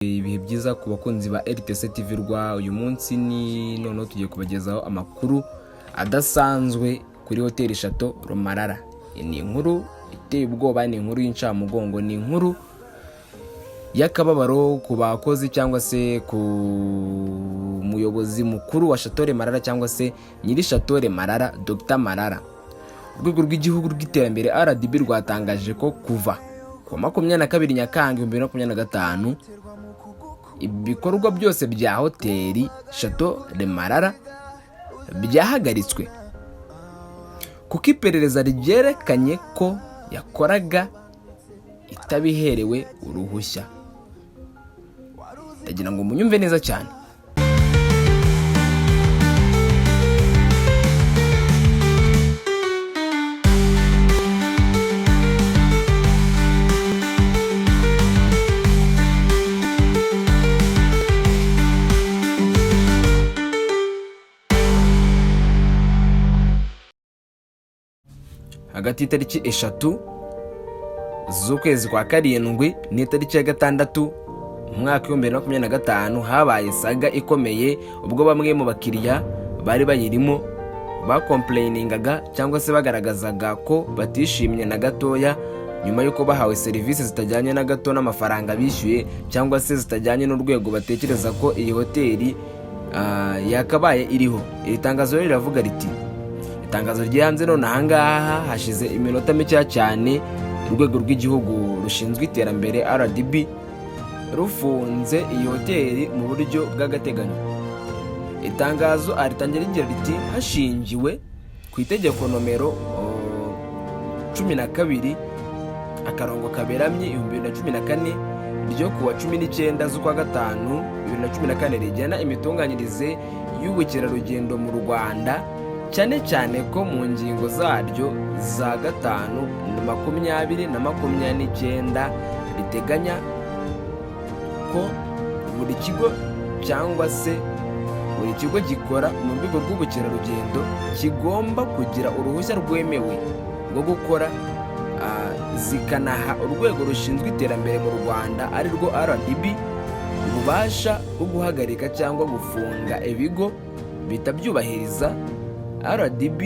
Ibihe byiza ku bakunzi ba RTC TV Rwa. Uyu munsi ni noneho tugiye kubagezaho amakuru adasanzwe kuri hoteli Chateau Romarara. Ni inkuru iteye ubwoba, ni inkuru y'incamugongo, ni inkuru y'akababaro ku bakozi cyangwa se ku muyobozi mukuru wa Chateau Romarara cyangwa se nyiri Chateau Romarara, Dr Marara. Urwego rw'igihugu rw'iterambere RDB rwatangaje ko kuva ku 22 Nyakanga 2025 ibikorwa byose bya hoteli Chateau Romarara byahagaritswe kuko iperereza ryerekanye ko yakoraga itabiherewe uruhushya. Ndagira ngo munyumve neza cyane. Hagati y'itariki 3 z'ukwezi kwa karindwi n'itariki ya 6 umwaka wa 2025 habaye saga ikomeye ubwo bamwe mu bakiriya bari bayirimo bakomplainingaga cyangwa se bagaragazaga ko batishimye na gatoya nyuma yuko bahawe serivisi zitajyanye na gato n'amafaranga bishyuye cyangwa se zitajyanye n'urwego batekereza ko iyi hoteli yakabaye iriho. Iri tangazo riravuga riti: itangazo ryanze none ahangaha hashize iminota mike cyane urwego rw'igihugu rushinzwe iterambere RDB rufunze iyi hoteli mu buryo bw'agateganyo. Itangazo aritangira rigira riti: hashingiwe ku itegeko nomero 12 akarongo kaberamye 2014 ryo kuwa 19 z'ukwa gatanu 2014 rigena imitunganyirize y'ubukerarugendo mu Rwanda, cyane cyane ko mu ngingo zaryo za 5, 20 na 29 riteganya ko buri kigo cyangwa se buri kigo gikora mu rwego rw'ubukerarugendo kigomba kugira uruhushya rwemewe rwo gukora, zikanaha urwego rushinzwe iterambere mu Rwanda ari rwo RDB ububasha bwo guhagarika cyangwa gufunga ibigo bitabyubahiriza. RDB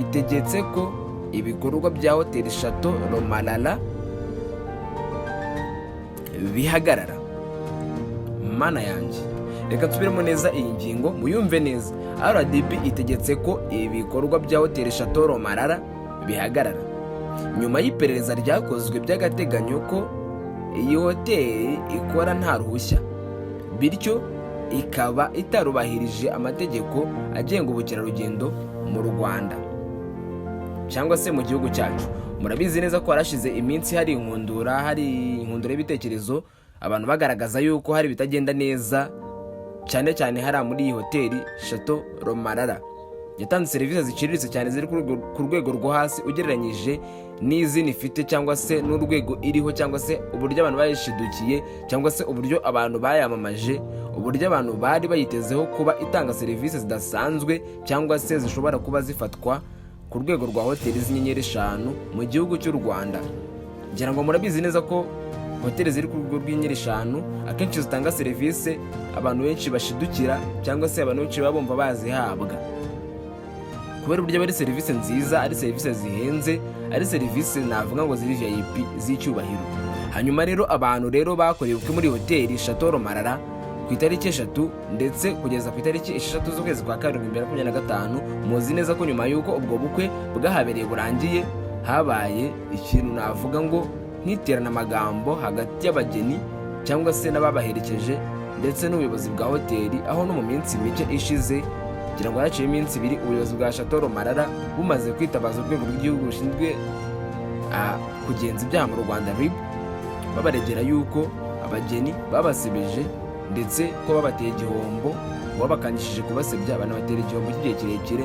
itegetse ko ibikorwa bya hoteli Chateau Romarara bihagarara. Mana yanjye, reka nsubiremo neza iyi ngingo muyumve neza. RDB itegetse ko ibikorwa bya hoteli Chateau Romarara bihagarara nyuma y'iperereza ryakozwe by'agateganyo ko iyi hoteli ikora nta ruhushya, bityo ikaba itarubahirije amategeko agenga ubukerarugendo mu Rwanda cyangwa se mu gihugu cyacu. Murabizi neza ko harashize iminsi hari inkundura y'ibitekerezo, abantu bagaragaza yuko hari bitagenda neza, cyane cyane hari muri iyi hoteli Chateau Romarara. Yatanze serivisi ziciriritse cyane ziri ku rwego rwo hasi ugereranyije n'izindi ifite cyangwa se n'urwego iriho, cyangwa se uburyo abantu bayishidukiye, cyangwa se uburyo abantu bayamamaje, uburyo abantu bari bayitezeho kuba itanga serivisi zidasanzwe cyangwa se zishobora kuba zifatwa ku rwego rwa hoteli z'inyenyeri 5 mu gihugu cy'u Rwanda. Ngira ngo murabizi neza ko hoteli ziri ku rwego rw'inyenyeri 5 akenshi zitanga serivisi abantu benshi bashidukira cyangwa se abantu benshi babumva bazihabwa, kubera uburyo ari serivisi nziza, ari serivisi zihenze, ari serivisi navuga ngo ziri VIP z'icyubahiro. Hanyuma rero abantu rero bakoreye ubukwe muri hoteli Chateau Romarara ku itariki 3 ndetse kugeza ku itariki 6 z'ukwezi kwa karindwi 2025. Muzi neza ko nyuma y'uko ubwo bukwe bwahabereye burangiye habaye ikintu navuga ngo nk'iterana amagambo hagati y'abageni cyangwa se n'ababaherekeje ndetse n'ubuyobozi bwa hoteli, aho no mu minsi mike ishize kugira ngo haciye iminsi 2 ubuyobozi bwa Chateau Romarara bumaze kwitabaza urwego rw'igihugu rushinzwe kugenza ibyaha mu Rwanda RIB, babaregera yuko abageni babasebeje ndetse ko babateye igihombo, babakanyishije kubasebya banabatera igihombo cy'igihe kirekire,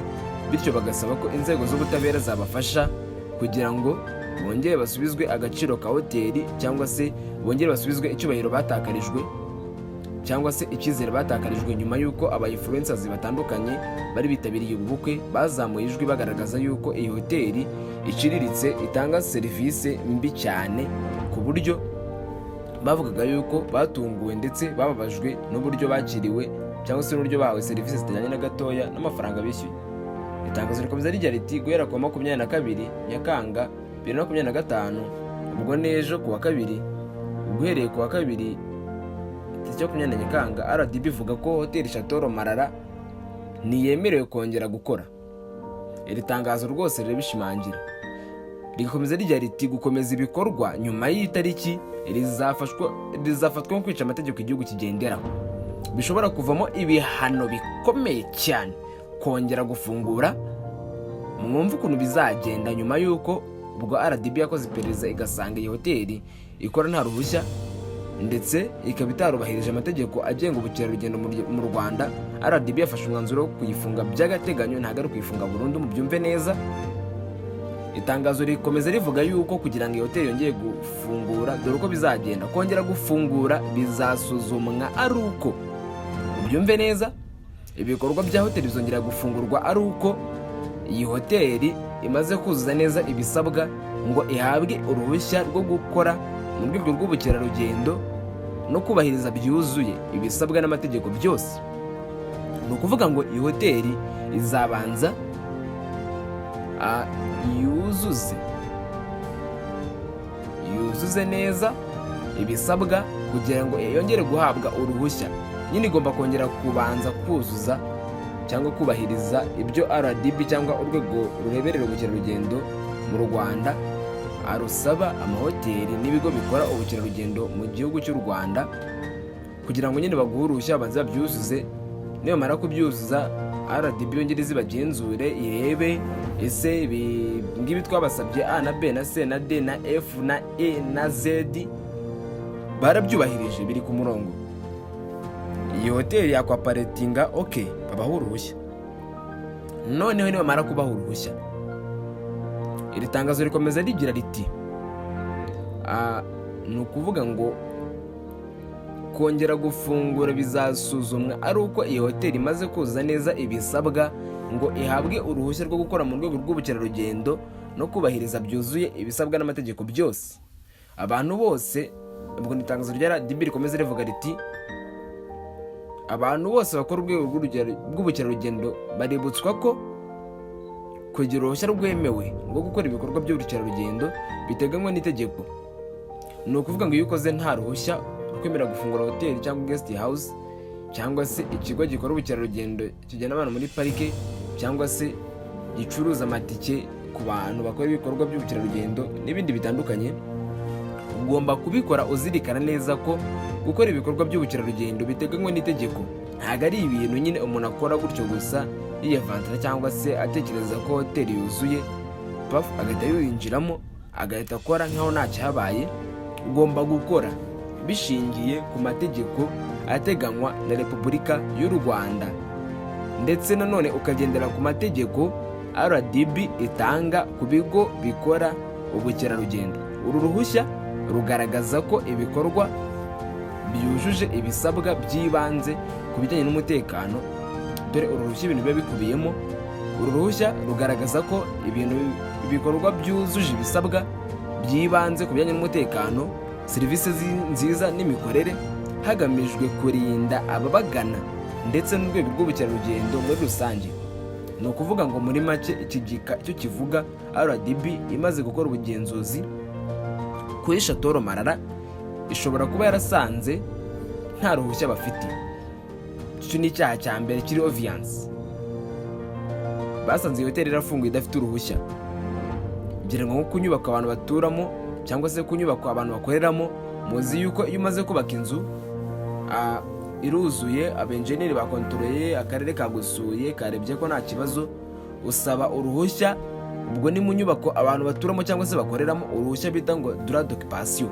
bityo bagasaba ko inzego z'ubutabera zabafasha kugira ngo bongere basubizwe agaciro ka hoteli cyangwa se bongere basubizwe icyubahiro batakarijwe cyangwa se icyizere batakarijwe nyuma y'uko aba-influencers batandukanye bari bitabiriye ubukwe bazamuye ijwi bagaragaza yuko iyi hoteli iciriritse, itanga serivisi mbi cyane ku buryo bavugaga yuko batunguwe ndetse bababajwe n'uburyo bakiriwe cyangwa se n'uburyo bahawe serivisi zitajyanye na gatoya n'amafaranga bishyuye. Itangazo rikomeza rigira riti guhera ku wa 22 Nyakanga 2025, ubwo n'ejo ku wa kabiri, guhereye ku wa kabiri tariki 24 Nyakanga, RDB ivuga ko hoteli Chateau Marara ntiyemerewe kongera gukora. Iri tangazo rwose rirabishimangira, rigakomeza rigira riti gukomeza ibikorwa nyuma y'itariki rizafatwa nko kwica amategeko igihugu kigenderaho, bishobora kuvamo ibihano bikomeye cyane. Kongera gufungura, mwumva ukuntu bizagenda nyuma y'uko ubwo RDB yakoze iperereza igasanga iyi hoteli ikora nta ruhushya ndetse ikaba itarubahirije amategeko agenga ubukerarugendo mu Rwanda. RDB yafashe umwanzuro wo kuyifunga by'agateganyo, ntabwo ari kuyifunga burundu, mubyumve neza. Itangazo rikomeza rivuga yuko kugira ngo iyi hoteli yongeye gufungura, dore uko bizagenda, kongera gufungura bizasuzumwa ari uko, mubyumve neza, ibikorwa bya hoteli bizongera gufungurwa ari uko iyi hoteli imaze kuzuza neza ibisabwa ngo ihabwe uruhushya rwo gukora mu rwego rw'ubukerarugendo no kubahiriza byuzuye ibisabwa n'amategeko byose. Ni ukuvuga ngo iyi hoteli izabanza yuzuze neza ibisabwa kugira ngo yongere guhabwa uruhushya. Nyine igomba kongera kubanza kuzuza cyangwa kubahiriza ibyo RDB cyangwa urwego rureberera ubukerarugendo mu Rwanda arusaba amahoteli n'ibigo bikora ubukerarugendo mu gihugu cy'u Rwanda, kugira ngo nyine baguhe uruhushya babanze babyuzuze. Nibamara kubyuzuza, RDB yongere zibagenzure irebe ese ngibi twabasabye A na B na C na D na F na E na Z barabyubahirije, biri ku murongo. Iyi hoteli yakwaparetinga, okay, babaha uruhushya. Noneho nibamara kubaha uruhushya, iri tangazo rikomeza rigira riti ni ukuvuga ngo kongera gufungura bizasuzumwa ari uko iyi hoteli imaze kuzuza neza ibisabwa ngo ihabwe uruhushya rwo gukora mu rwego rw'ubukerarugendo no kubahiriza byuzuye ibisabwa n'amategeko byose. Abantu bose, ubwo itangazo rya RDB rikomeza rivuga riti abantu bose bakora urwego rw'ubukerarugendo baributswa ko kugira uruhushya rwemewe rwo gukora ibikorwa by'ubukerarugendo biteganywa n'itegeko. Ni ukuvuga ngo iyo ukoze nta ruhushya rwemerera gufungura hoteli cyangwa guest house cyangwa se ikigo gikora ubukerarugendo kijyana abantu muri parike cyangwa se gicuruza amatike ku bantu bakora ibikorwa by'ubukerarugendo n'ibindi bitandukanye, ugomba kubikora uzirikana neza ko gukora ibikorwa by'ubukerarugendo biteganywa n'itegeko. Ntabwo ari ibintu nyine umuntu akora gutyo gusa yiyavantara cyangwa se atekereza ko hoteli yuzuye agahita yinjiramo agahita akora nkaho nta cyabaye. Ugomba gukora bishingiye ku mategeko ateganywa na Repubulika y'u Rwanda, ndetse nanone ukagendera ku mategeko RDB itanga ku bigo bikora ubukerarugendo. Uru ruhushya rugaragaza ko ibikorwa byujuje ibisabwa by'ibanze ku bijyanye n'umutekano. Dore uru ruhushya ibintu biba bikubiyemo. Uru ruhushya rugaragaza ko ibikorwa byujuje ibisabwa by'ibanze ku bijyanye n'umutekano, serivisi nziza n'imikorere hagamijwe kurinda ababagana ndetse n'urwego rw'ubukerarugendo muri rusange. Ni ukuvuga ngo muri make iki gika icyo kivuga, RDB imaze gukora ubugenzuzi kuri Chateau Marara ishobora kuba yarasanze nta ruhushya bafite. Icyo ni icyaha cya mbere kiri obvious. Basanze iyi hoteli irafunguye idafite uruhushya. Ngira ngo kunyubaka abantu baturamo cyangwa se kunyubaka abantu bakoreramo, muzi yuko iyo umaze kubaka inzu iruzuye, abenjeneri bakontoreye, akarere kagusuye karebye ko nta kibazo, usaba uruhushya. Ubwo ni mu nyubako abantu baturamo cyangwa se bakoreramo, uruhushya bita ngo droit d'occupation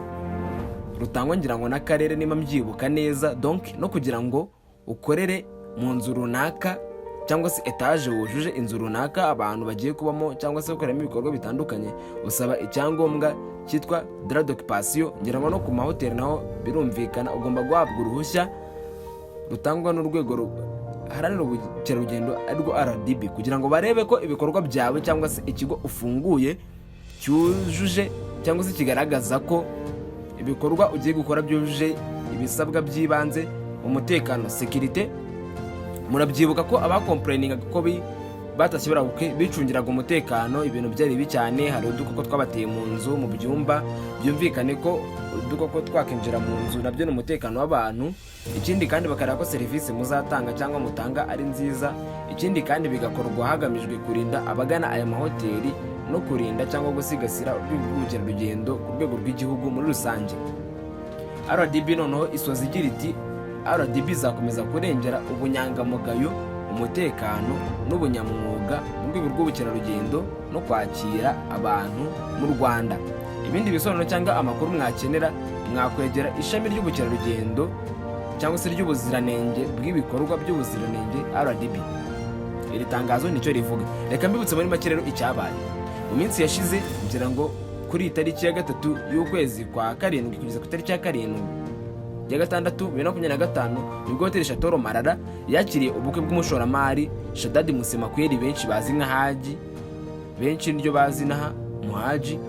rutangwa ngira ngo n'akarere niba mbyibuka neza. Donc no kugira ngo ukorere mu nzu runaka cyangwa se etage wujuje inzu runaka abantu bagiye kubamo cyangwa se gukoreramo ibikorwa bitandukanye, usaba icyangombwa cyitwa droit d'occupation. Ngira ngo no ku mahoteli naho birumvikana, ugomba guhabwa uruhushya rutangwa n'urwego ruharanira ubukerarugendo arirwo RDB, kugira ngo barebe ko ibikorwa byawe cyangwa se ikigo ufunguye cyujuje cyangwa se kigaragaza ko ibikorwa ugiye gukora byujuje ibisabwa by'ibanze, umutekano, sekirite. Murabyibuka ko abakomplainingaga ko batashye barabuke bicungiraga umutekano, ibintu byari bibi cyane, hari udukoko twabateye mu nzu mu byumba, byumvikane ko udukoko twakinjira mu nzu nabyo ni umutekano w'abantu. Ikindi kandi bakareba ko serivisi muzatanga cyangwa mutanga ari nziza. Ikindi kandi bigakorwa hagamijwe kurinda abagana aya mahoteli no kurinda cyangwa gusigasira urwego ku rwego rw'igihugu muri rusange. RDB noneho isoza igira iti RDB izakomeza kurengera ubunyangamugayo, umutekano n'ubunyamwuga mu rwego rw'ubukerarugendo no kwakira abantu mu Rwanda. Ibindi bisobanuro cyangwa amakuru mwakenera mwakwegera ishami ry'ubukerarugendo cyangwa se ry'ubuziranenge bw'ibikorwa by'ubuziranenge RDB. Iri tangazo nicyo rivuga. Reka mbibutse muri make rero icyabaye mu minsi yashize, ngira ngo kuri itariki ya 3 y'ukwezi kwa 7 kugeza ku itariki ya 7 ya 6 2025 nibwo hoteli Chateau Marara yakiriye ubukwe bw'umushoramari Shadadi Musemakweli benshi bazi nka Haji, benshi niryo bazi na Muhaji,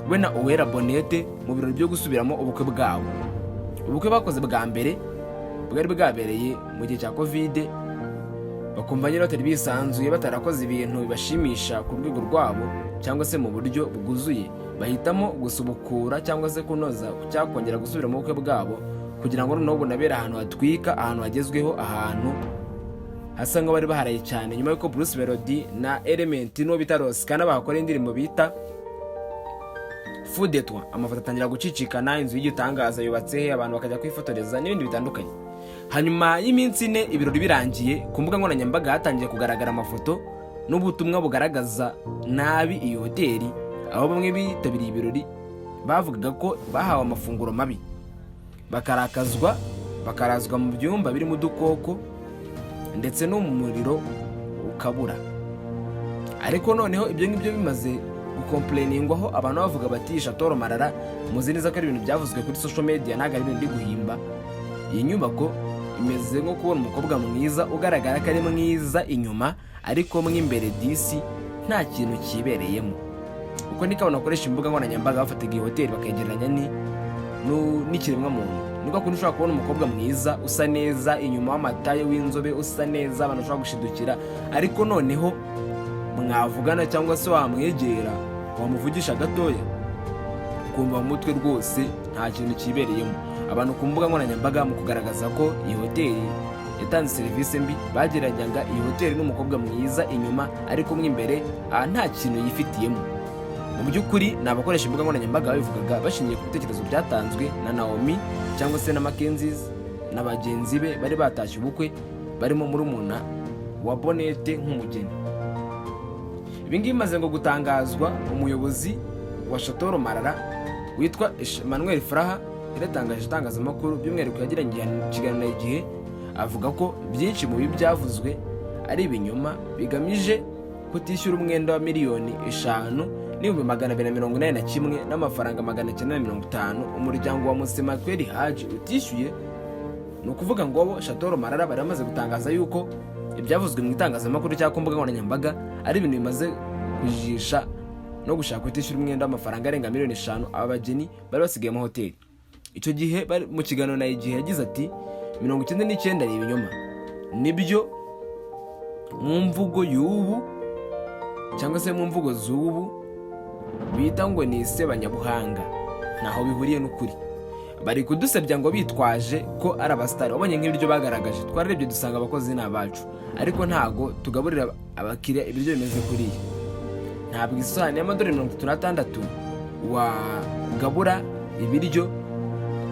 we na Uwera Bonete mu birori byo gusubiramo ubukwe bwabo. Ubukwe bakoze bwa mbere bwari bwabereye mu gihe cya Covid, bakumva nyine hoteli bisanzuye batarakoze ibintu bibashimisha ku rwego rwabo cyangwa se mu buryo bwuzuye, bahitamo gusubukura cyangwa se kunoza cyakongera gusubira mu bukwe bwabo kugira ngo noneho bunabera ahantu hatwika, ahantu hagezweho, ahantu hasa nka bari baharaye cyane, nyuma yuko Bruce Melody na Element no bita Roskana bakora indirimbo bita Fudetwa. Amafoto atangira gucicikana, inzu y'igitangaza yubatse, abantu bakajya kwifotoreza n'ibindi bitandukanye. Hanyuma y'iminsi 4 ibirori birangiye, ku mbuga nkoranyambaga hatangiye kugaragara amafoto n'ubutumwa bugaragaza nabi iyi hoteli, aho bamwe bitabiriye ibirori bavugaga ko bahawe amafunguro mabi, bakarazwa mu byumba birimo udukoko ndetse no mu muriro ukabura. Ariko noneho ibyo ngibyo bimaze gukomplainingwaho, abantu bavuga bati Chateau Marara muzi neza ko ari ibintu byavuzwe kuri social media, ntago ari ibintu ndi guhimba. Iyi nyubako imeze nko kubona umukobwa mwiza ugaragara ko ari mwiza inyuma, ariko mwe imbere disi nta kintu kibereyemo. Uko niko abantu bakoresha imbuga nkoranyambaga bafataga iyi hoteli bakayegeranya n'ikiremwa muntu. Niko kundi ushobora kubona umukobwa mwiza usa neza inyuma w'amataye w'inzobe usa neza, abantu bashobora gushidukira, ariko noneho mwavugana cyangwa se wamwegera wamuvugisha gatoya kumva mu mutwe rwose nta kintu kibereyemo. Abantu ku mbuga nkoranyambaga mu kugaragaza ko iyi hoteli yatanze serivisi mbi, bageranyaga iyi hoteli n'umukobwa mwiza inyuma, ariko mwe imbere nta kintu yifitiyemo. Mu by'ukuri ni abakoresha imbuga nkoranyambaga babivugaga bashingiye ku bitekerezo byatanzwe na Naomi cyangwa se na Mackenzie na bagenzi be bari batashye ubukwe, barimo murumuna wa Bonete nk'umugeni. Ibi ngibi bimaze ngo gutangazwa, umuyobozi wa Chateau Marara witwa Emmanuel Fraha yaratangaje itangazamakuru by'umwihariko yagiranye ikiganiro Igihe, avuga ko byinshi mu byavuzwe ari ibinyoma bigamije kutishyura umwenda wa miliyoni 5,281 n'amafaranga 950 umuryango wa Musemakweli Haji utishyuye. Ni ukuvuga ngo abo Chateau Marara bari bamaze gutangaza yuko ibyavuzwe mu itangazamakuru cyangwa ku mbuga nkoranyambaga ari ibintu bimaze kujisha no gushaka kutishyura umwenda w'amafaranga arenga miliyoni 5 abageni bari basigaye mu hoteli. Icyo gihe mu kiganiro na Igihe yagize ati 99 ari ibinyoma, nibyo mu mvugo y'ubu cyangwa se mu mvugo z'ubu bita ngo ni isebanyabuhanga, naho bihuriye n'ukuri. Bari kudusebya ngo bitwaje ko ari abasitari. Wabonye nk'ibiryo bagaragaje, twararebye dusanga abakozi n'abacu, ariko ntago tugaburira abakiriya ibiryo bimeze kuriya. Ntabwo isahani y'amadolari 36 wagabura ibiryo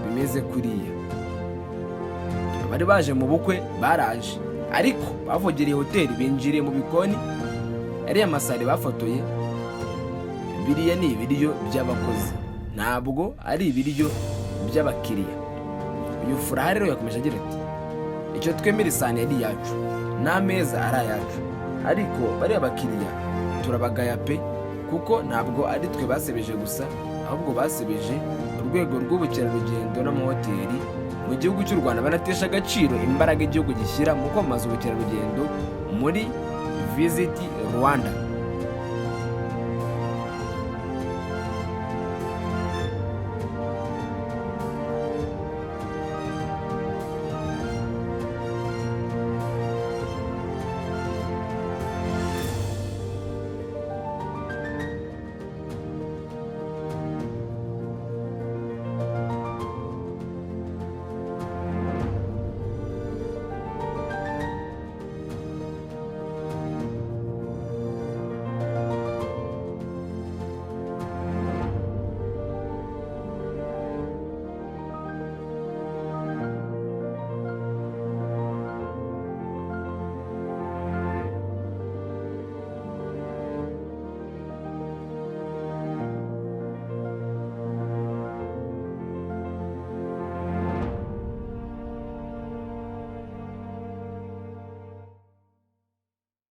bimeze kuriya. Bari baje mu bukwe baraje, ariko bavogereye hoteli, binjiriye mu bikoni, ariya masari bafotoye, biriya ni ibiryo by'abakozi, ntabwo ari ibiryo by'abakiriya. Uyu Furaha rero yakomeje agira ati icyo twemera isahani yari yacu n'ameza ari ayacu, ariko bari abakiriya turabagaya pe, kuko ntabwo ari twe basebeje gusa, ahubwo basebeje urwego rw'ubukerarugendo n'amahoteli mu gihugu cy'u Rwanda, banatesha agaciro imbaraga igihugu gishyira mu kwamamaza ubukerarugendo muri Visit Rwanda.